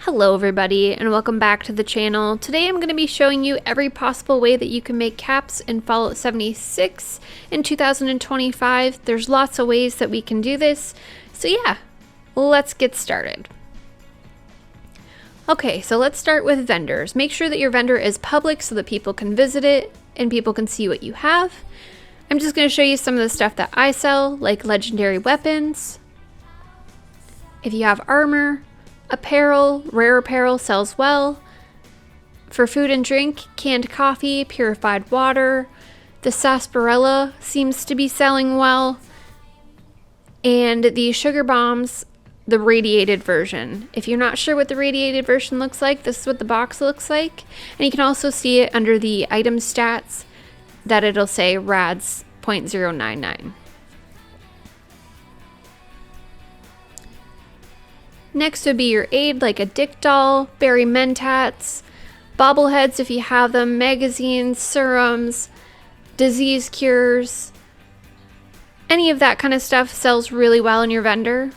Hello everybody and welcome back to the channel. Today I'm going to be showing you every possible way that you can make caps in Fallout 76 in 2025. There's lots of ways that we can do this. So yeah, let's get started. Okay, so let's start with vendors. Make sure that your vendor is public so that people can visit it and people can see what you have. I'm just going to show you some of the stuff that I sell, like legendary weapons. If you have armor, apparel, rare apparel sells well. For food and drink, canned coffee, purified water. The sarsaparilla seems to be selling well. And the sugar bombs, the radiated version. If you're not sure what the radiated version looks like, this is what the box looks like. And you can also see it under the item stats that it'll say RADS 0.099. Next would be your aid, like a dick doll, berry mentats, bobbleheads if you have them, magazines, serums, disease cures. Any of that kind of stuff sells really well in your vendor.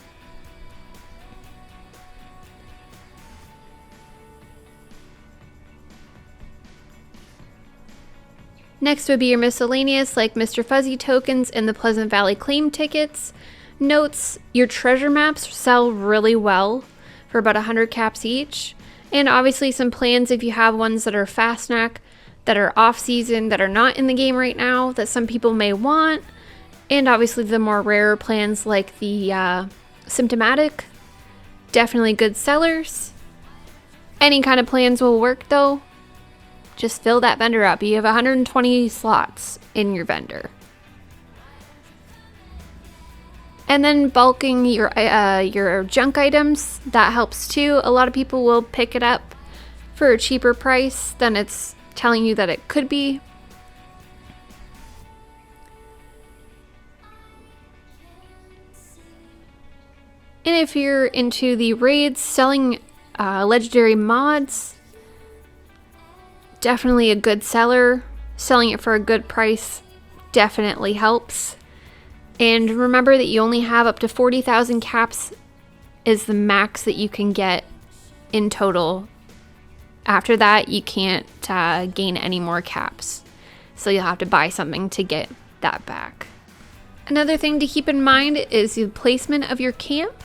Next would be your miscellaneous, like Mr. Fuzzy tokens and the Pleasant Valley claim tickets. Notes, your treasure maps sell really well for about 100 caps each. And obviously some plans if you have ones that are fast snack, that are off season, that are not in the game right now, that some people may want. And obviously the more rare plans like the symptomatic, definitely good sellers. Any kind of plans will work though. Just fill that vendor up. You have 120 slots in your vendor. And then bulking your junk items, that helps too. A lot of people will pick it up for a cheaper price than it's telling you that it could be. And if you're into the raids, selling legendary mods, definitely a good seller. Selling it for a good price definitely helps. And remember that you only have up to 40,000 caps is the max that you can get in total. After that, you can't gain any more caps. So you'll have to buy something to get that back. Another thing to keep in mind is the placement of your camp.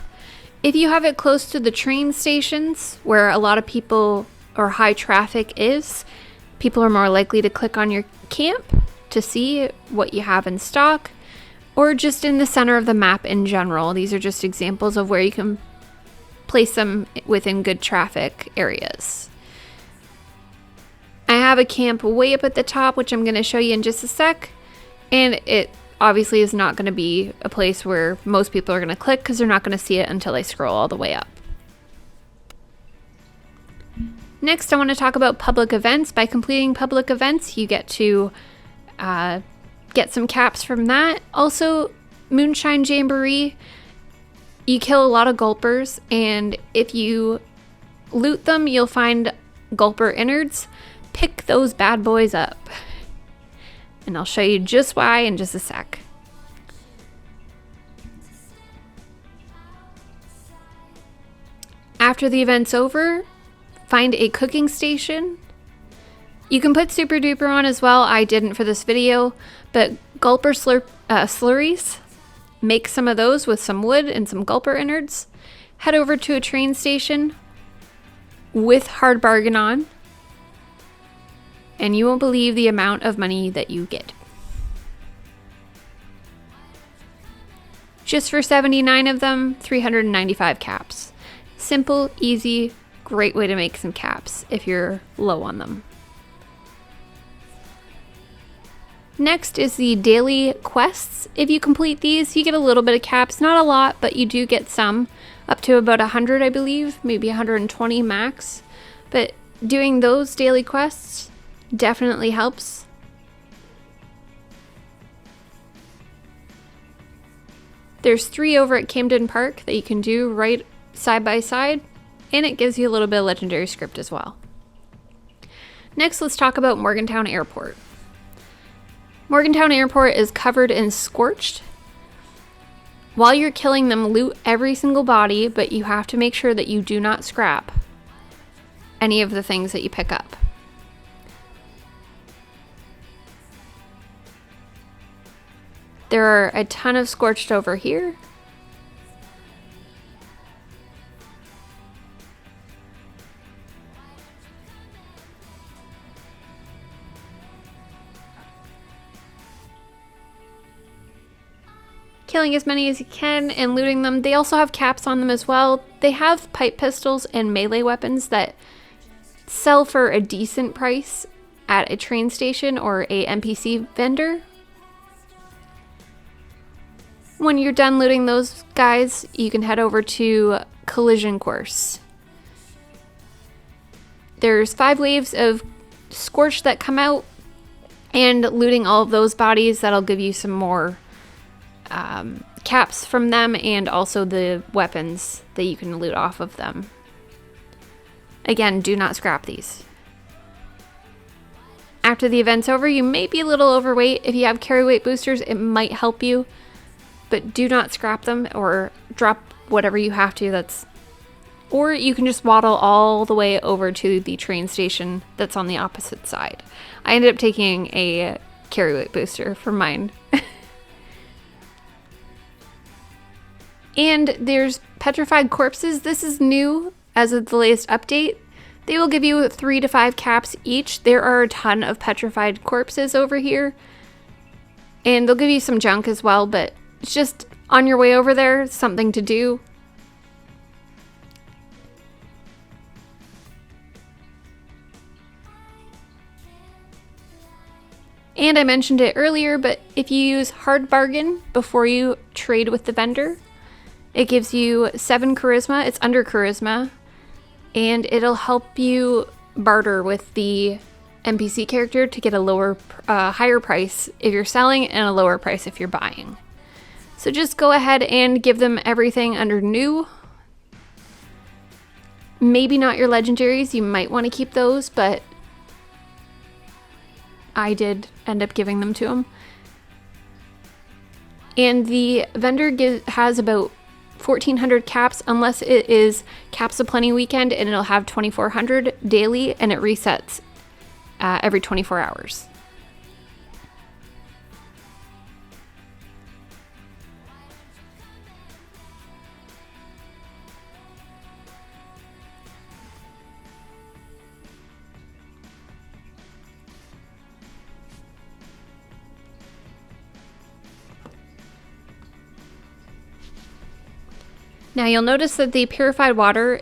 If you have it close to the train stations where a lot of people or high traffic is, people are more likely to click on your camp to see what you have in stock. Or just in the center of the map in general. These are just examples of where you can place them within good traffic areas. I have a camp way up at the top, which I'm going to show you in just a sec. And it obviously is not going to be a place where most people are going to click because they're not going to see it until they scroll all the way up. Next, I want to talk about public events. By completing public events, you get to get some caps from that. Also, Moonshine Jamboree, you kill a lot of gulpers, and if you loot them, you'll find gulper innards. Pick those bad boys up. And I'll show you just why in just a sec. After the event's over, find a cooking station. You can put Super Duper on as well. I didn't for this video, but gulper slurries. Make some of those with some wood and some gulper innards. Head over to a train station with hard bargain on, and you won't believe the amount of money that you get. Just for 79 of them, 395 caps. Simple, easy, great way to make some caps if you're low on them. Next is the daily quests. If you complete these, you get a little bit of caps. Not a lot, but you do get some. Up to about 100, I believe. Maybe 120 max. But doing those daily quests definitely helps. There's 3 over at Camden Park that you can do right side by side. And it gives you a little bit of legendary script as well. Next, let's talk about Morgantown Airport. Morgantown Airport is covered in Scorched. While you're killing them, loot every single body, but you have to make sure that you do not scrap. any of the things that you pick up. There are a ton of Scorched over here. Killing as many as you can and looting them. They also have caps on them as well. They have pipe pistols and melee weapons that sell for a decent price at a train station or a NPC vendor. When you're done looting those guys, you can head over to Collision Course. There's 5 waves of Scorched that come out, and looting all of those bodies, that'll give you some more caps from them, and also the weapons that you can loot off of them. Again, do not scrap these. After the event's over, you may be a little overweight. If you have carry weight boosters, it might help you, but do not scrap them or drop whatever you have to. Or you can just waddle all the way over to the train station that's on the opposite side. I ended up taking a carry weight booster for mine. And there's petrified corpses. This is new as of the latest update. They will give you 3 to 5 caps each. There are a ton of petrified corpses over here. And they'll give you some junk as well, but it's just on your way over there, something to do. And I mentioned it earlier, but if you use hard bargain before you trade with the vendor, it gives you 7 charisma. It's under charisma, and it'll help you barter with the NPC character to get a higher price if you're selling and a lower price if you're buying. So just go ahead and give them everything under new. Maybe not your legendaries. You might want to keep those, but I did end up giving them to them. And the vendor has about 1,400 caps, unless it is Caps of Plenty weekend, and it'll have 2,400 daily, and it resets every 24 hours. Now you'll notice that the purified water,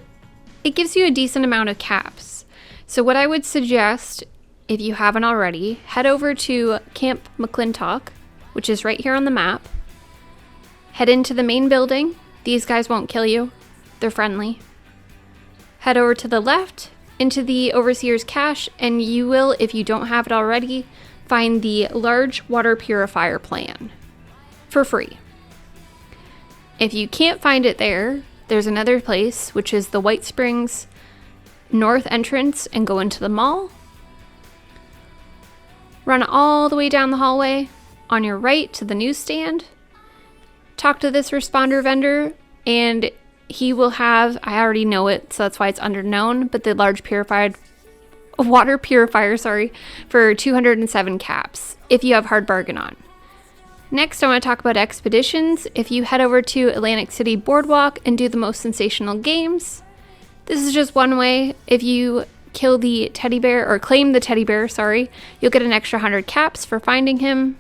it gives you a decent amount of caps. So what I would suggest, if you haven't already, head over to Camp McClintock, which is right here on the map. Head into the main building. These guys won't kill you. They're friendly. Head over to the left into the Overseer's Cache, and you will, if you don't have it already, find the large water purifier plan for free. If you can't find it there, there's another place, which is the White Springs North entrance, and go into the mall. Run all the way down the hallway on your right to the newsstand. Talk to this responder vendor, and he will have, I already know it, so that's why it's under known, but the large water purifier, for 207 caps, if you have hard bargain on. Next, I want to talk about expeditions. If you head over to Atlantic City Boardwalk and do the most sensational games, this is just one way. If you kill the teddy bear, or claim the teddy bear, you'll get an extra 100 caps for finding him.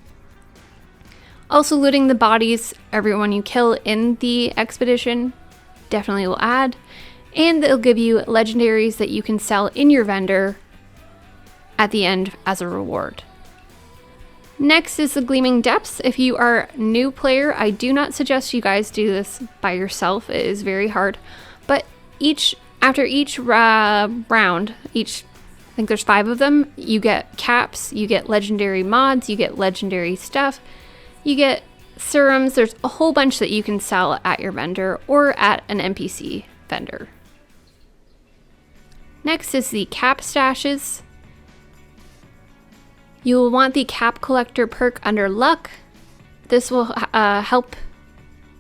Also, looting the bodies, everyone you kill in the expedition, definitely will add. And they'll give you legendaries that you can sell in your vendor at the end as a reward. Next is the Gleaming Depths. If you are a new player, I do not suggest you guys do this by yourself. It is very hard. But after each round, I think there's 5 of them, you get caps, you get legendary mods, you get legendary stuff, you get serums. There's a whole bunch that you can sell at your vendor or at an NPC vendor. Next is the cap stashes. You will want the Cap Collector perk under Luck. This will help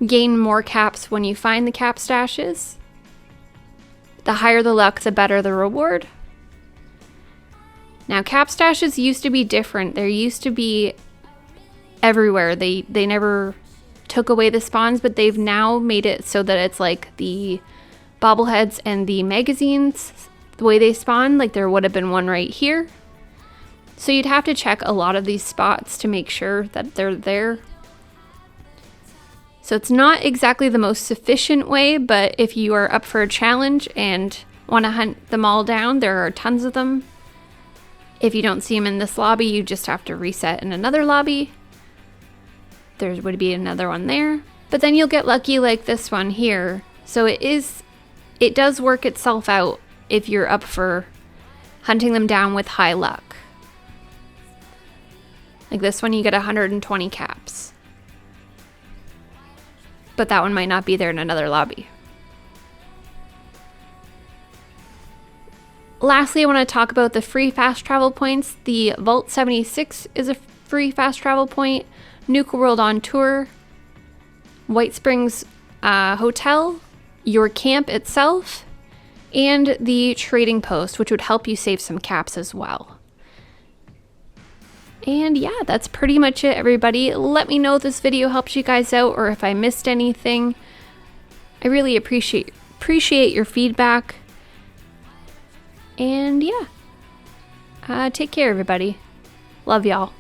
gain more caps when you find the cap stashes. The higher the luck, the better the reward. Now, cap stashes used to be different. There used to be everywhere. They never took away the spawns, but they've now made it so that it's like the bobbleheads and the magazines, the way they spawn, like there would have been one right here. So you'd have to check a lot of these spots to make sure that they're there. So it's not exactly the most sufficient way, but if you are up for a challenge and want to hunt them all down, there are tons of them. If you don't see them in this lobby, you just have to reset in another lobby. There would be another one there, but then you'll get lucky like this one here. So it does work itself out if you're up for hunting them down with high luck. Like this one, you get 120 caps. But that one might not be there in another lobby. Lastly, I want to talk about the free fast travel points. The Vault 76 is a free fast travel point. Nuka World on Tour, White Springs Hotel, your camp itself, and the trading post, which would help you save some caps as well. And yeah, that's pretty much it, everybody. Let me know if this video helps you guys out or if I missed anything. I really appreciate your feedback. And yeah, take care, everybody. Love y'all.